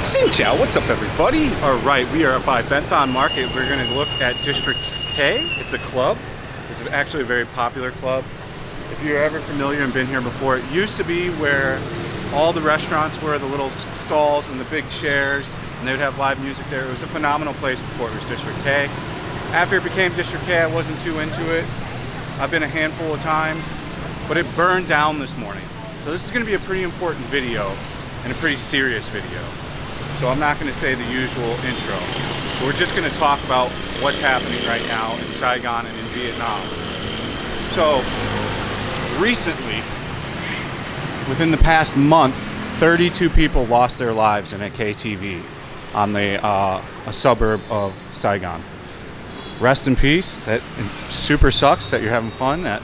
Ciao, what's up everybody? Alright, we are by Japantown Market. We're going to look at District K. It's a club. It's actually a very popular club. If you're ever familiar and been here before, it used to be where all the restaurants were, the little stalls and the big chairs, and they would have live music there. It was a phenomenal place before it was District K. After it became District K, I wasn't too into it. I've been a handful of times, but it burned down this morning. So this is going to be a pretty important video and a pretty serious video. So I'm not going to say the usual intro. We're just going to talk about what's happening right now in Saigon and in Vietnam. So recently, within the past month, 32 people lost their lives in a KTV on a suburb of Saigon. Rest in peace. That super sucks that you're having fun. I'm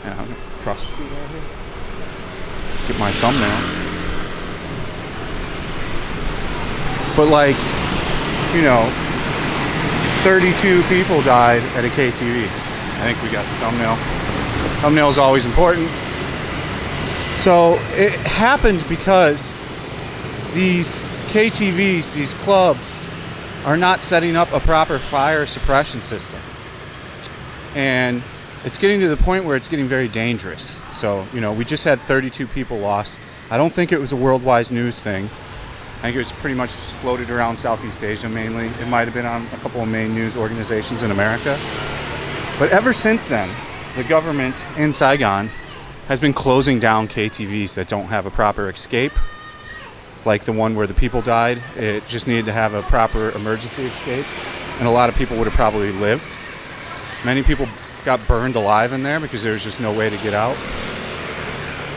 gonna cross the street right here. Get my thumbnail. But like, you know, 32 people died at a KTV. I think we got the thumbnail. Thumbnail is always important. So it happened because these KTVs, these clubs, are not setting up a proper fire suppression system. And it's getting to the point where it's getting very dangerous. So, you know, we just had 32 people lost. I don't think it was a worldwide news thing. I think it was pretty much floated around Southeast Asia mainly. It might have been on a couple of main news organizations in America. But ever since then, the government in Saigon has been closing down KTVs that don't have a proper escape. Like the one where the people died, it just needed to have a proper emergency escape. And a lot of people would have probably lived. Many people got burned alive in there because there was just no way to get out.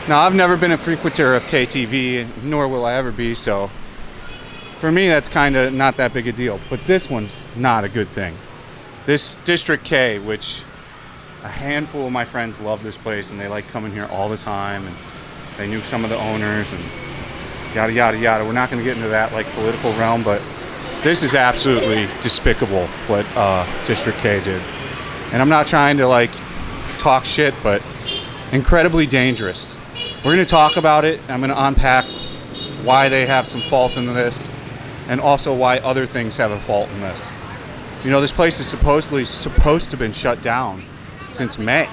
Now, I've never been a frequenter of KTV, nor will I ever be, so for me, that's kind of not that big a deal. But this one's not a good thing. This District K, which a handful of my friends love this place, and they like coming here all the time, and they knew some of the owners, and yada, yada, yada. We're not going to get into that, like, political realm, but this is absolutely despicable, what District K did. And I'm not trying to, like, talk shit, but incredibly dangerous. We're going to talk about it. I'm going to unpack why they have some fault in this, and also why other things have a fault in this. You know, this place is supposedly supposed to have been shut down since May.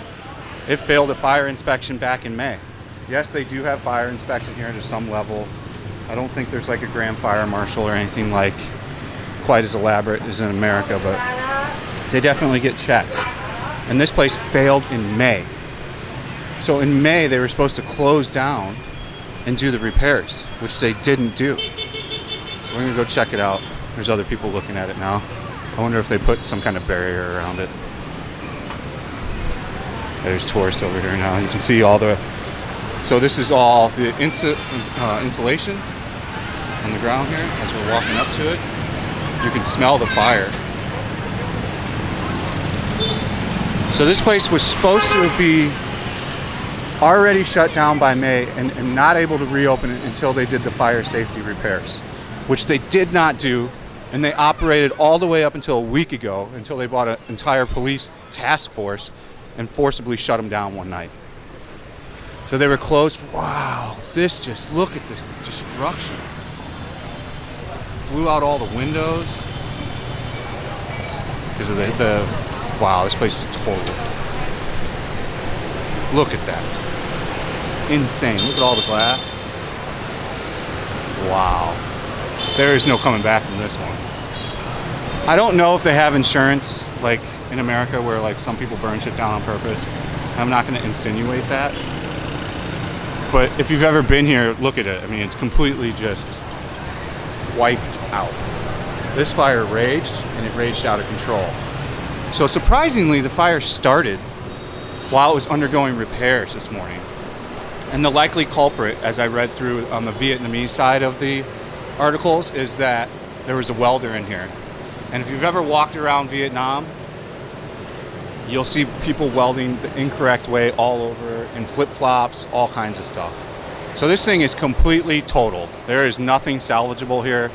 It failed a fire inspection back in May. Yes, they do have fire inspection here to some level. I don't think there's like a grand fire marshal or anything like quite as elaborate as in America, but they definitely get checked. And this place failed in May. So in May, they were supposed to close down and do the repairs, which they didn't do. So we're gonna go check it out. There's other people looking at it now. I wonder if they put some kind of barrier around it. There's tourists over here now. You can see all the, so this is all the insulation on the ground here as we're walking up to it. You can smell the fire. So this place was supposed to be already shut down by May and not able to reopen it until they did the fire safety repairs, which they did not do, and they operated all the way up until a week ago, until they brought an entire police task force and forcibly shut them down one night. So they were closed. Wow, this just, look at this destruction. Blew out all the windows because of the wow, this place is total. Look at that. Insane. Look at all the glass. Wow. There is no coming back from this one. I don't know if they have insurance like in America where like some people burn shit down on purpose. I'm not going to insinuate that. But if you've ever been here, look at it. I mean, it's completely just wiped out. This fire raged, and it raged out of control. So surprisingly, the fire started while it was undergoing repairs this morning. And the likely culprit, as I read through on the Vietnamese side of the articles, is that there was a welder in here. And if you've ever walked around Vietnam, you'll see people welding the incorrect way all over, in flip-flops, all kinds of stuff. So this thing is completely totaled. There is nothing salvageable here.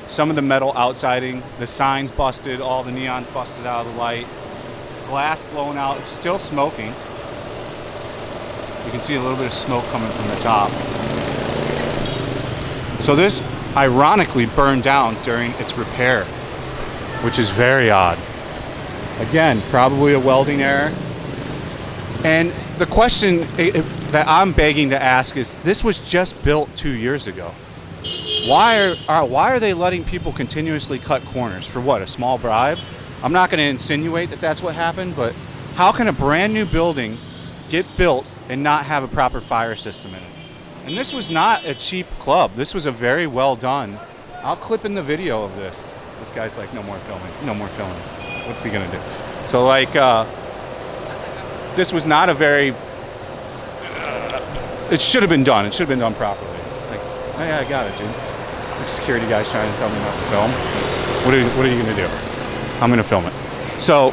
Some of the metal outsiding, the signs busted, all the neons busted out of the light, glass blown out, it's still smoking. You can see a little bit of smoke coming from the top. So this ironically burned down during its repair, which is very odd. Again, probably a welding error. And the question that I'm begging to ask is, this was just built 2 years ago. Why are they letting people continuously cut corners? For what, a small bribe? I'm not going to insinuate that that's what happened, but how can a brand new building get built and not have a proper fire system in it? And this was not a cheap club. This was a very well done. I'll clip in the video of this. This guy's like, no more filming, no more filming. What's he gonna do? So like, this was not a very, it should have been done. It should have been done properly. Like, oh yeah, I got it, dude. The security guy's trying to tell me not to film. What are you gonna do? I'm gonna film it. So,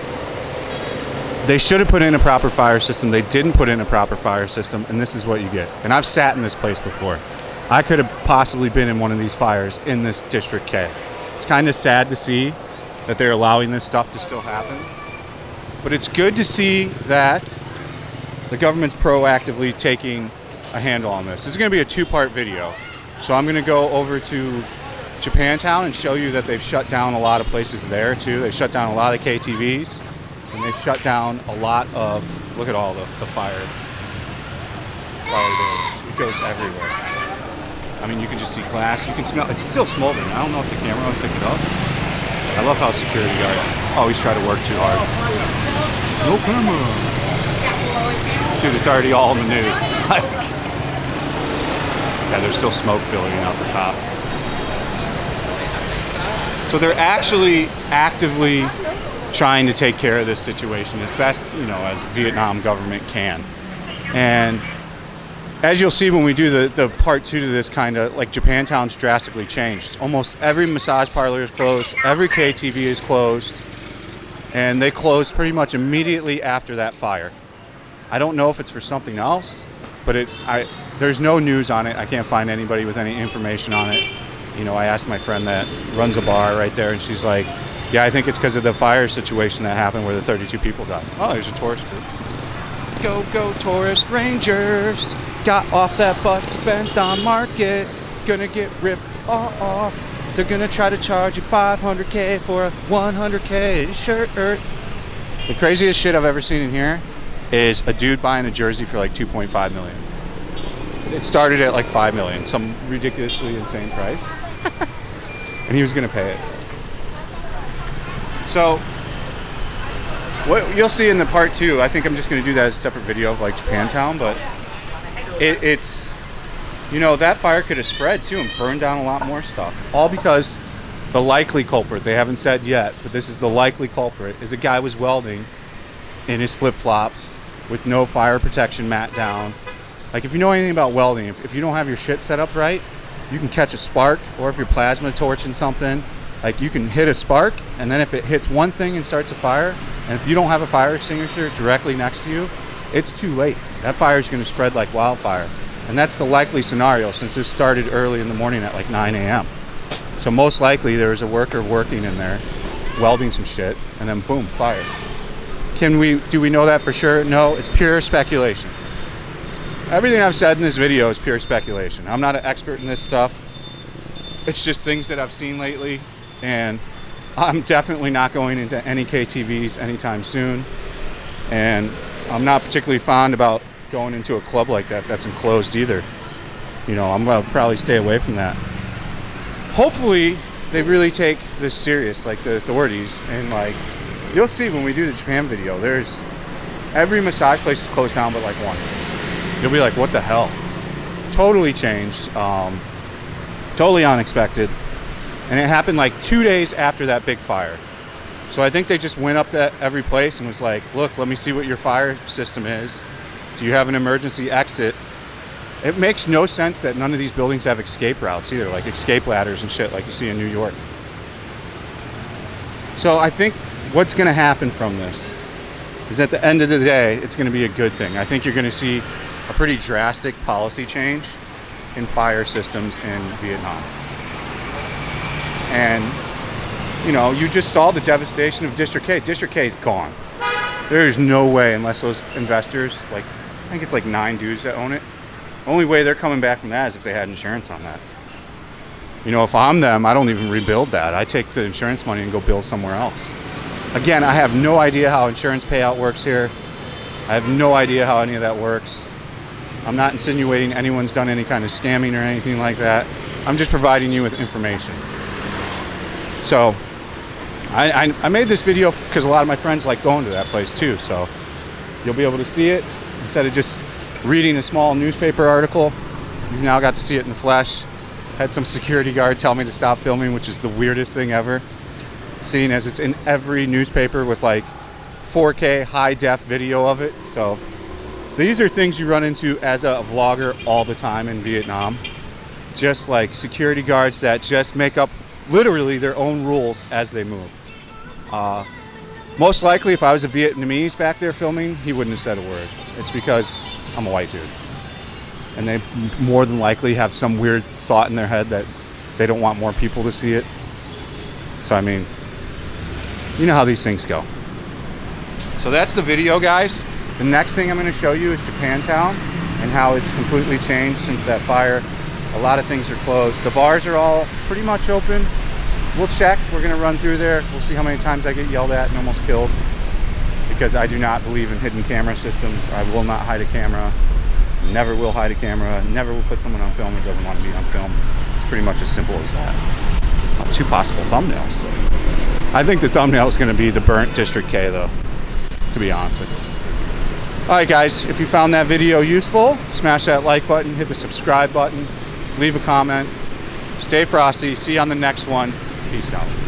they should have put in a proper fire system. They didn't put in a proper fire system, and this is what you get. And I've sat in this place before. I could have possibly been in one of these fires in this District K. It's kind of sad to see that they're allowing this stuff to still happen. But it's good to see that the government's proactively taking a handle on this. This is going to be a two-part video. So I'm going to go over to Japantown and show you that they've shut down a lot of places there, too. They shut down a lot of KTVs. And they shut down a lot of, look at all the fire doors. It goes everywhere. I mean, you can just see glass. You can smell, it's still smoldering. I don't know if the camera will pick it up. I love how security guards always try to work too hard. No camera. Dude, it's already all in the news. Yeah, there's still smoke billowing out the top. So they're actually actively trying to take care of this situation as best, you know, as Vietnam government can. And as you'll see when we do the part two to this, kind of like Japantown's drastically changed. Almost every massage parlor is closed, every KTV is closed, and they closed pretty much immediately after that fire. I don't know if it's for something else, but there's no news on it. I can't find anybody with any information on it. You know, I asked my friend that runs a bar right there, and she's like, yeah, I think it's because of the fire situation that happened where the 32 people died. Oh, there's a tourist group. Go, go, tourist rangers. Got off that bus to Japantown Market. Gonna get ripped off. They're gonna try to charge you $500K for a $100K shirt. The craziest shit I've ever seen in here is a dude buying a jersey for like 2.5 million. It started at like 5 million, some ridiculously insane price. And he was gonna pay it. So, what you'll see in the part two, I think I'm just going to do that as a separate video of like Japantown, but it's, you know, that fire could have spread too and burned down a lot more stuff. All because the likely culprit, they haven't said yet, but this is the likely culprit, is a guy was welding in his flip-flops with no fire protection mat down. Like, if you know anything about welding, if you don't have your shit set up right, you can catch a spark, or if you're plasma torching something, like, you can hit a spark, and then if it hits one thing and starts a fire, and if you don't have a fire extinguisher directly next to you, it's too late. That fire is going to spread like wildfire. And that's the likely scenario, since this started early in the morning at like 9 a.m. So most likely there was a worker working in there, welding some shit, and then boom, fire. Do we know that for sure? No, it's pure speculation. Everything I've said in this video is pure speculation. I'm not an expert in this stuff. It's just things that I've seen lately. And I'm definitely not going into any KTVs anytime soon. And I'm not particularly fond about going into a club like that that's enclosed either. You know, I'm going to probably stay away from that. Hopefully, they really take this serious, like the authorities. And like, you'll see when we do the Japan video, every massage place is closed down but like one. You'll be like, what the hell? Totally changed. Totally unexpected. And it happened like 2 days after that big fire. So I think they just went up to every place and was like, look, let me see what your fire system is. Do you have an emergency exit? It makes no sense that none of these buildings have escape routes either, like escape ladders and shit like you see in New York. So I think what's going to happen from this is, at the end of the day, it's going to be a good thing. I think you're going to see a pretty drastic policy change in fire systems in Vietnam. And, you know, you just saw the devastation of District K. District K is gone. There is no way, unless those investors, like, I think it's like 9 dudes that own it. Only way they're coming back from that is if they had insurance on that. You know, if I'm them, I don't even rebuild that. I take the insurance money and go build somewhere else. Again, I have no idea how insurance payout works here. I have no idea how any of that works. I'm not insinuating anyone's done any kind of scamming or anything like that. I'm just providing you with information. So I made this video because a lot of my friends like going to that place too. So you'll be able to see it instead of just reading a small newspaper article. You've now got to see it in the flesh. Had some security guard tell me to stop filming, which is the weirdest thing ever. Seeing as it's in every newspaper with like 4K high def video of it. So these are things you run into as a vlogger all the time in Vietnam. Just like security guards that just make up literally their own rules as they move. Most likely if I was a Vietnamese back there filming, he wouldn't have said a word. It's because I'm a white dude. And they more than likely have some weird thought in their head that they don't want more people to see it. So I mean, you know how these things go. So that's the video, guys. The next thing I'm going to show you is Japantown and how it's completely changed since that fire. A lot of things are closed. The bars are all pretty much open. We'll check. We're going to run through there. We'll see how many times I get yelled at and almost killed, because I do not believe in hidden camera systems. I will not hide a camera. Never will hide a camera. Never will put someone on film who doesn't want to be on film. It's pretty much as simple as that. 2 possible thumbnails. I think the thumbnail is going to be the burnt District K though, to be honest with you. Alright guys, if you found that video useful, smash that like button, hit the subscribe button, leave a comment. Stay frosty. See you on the next one. Peace out.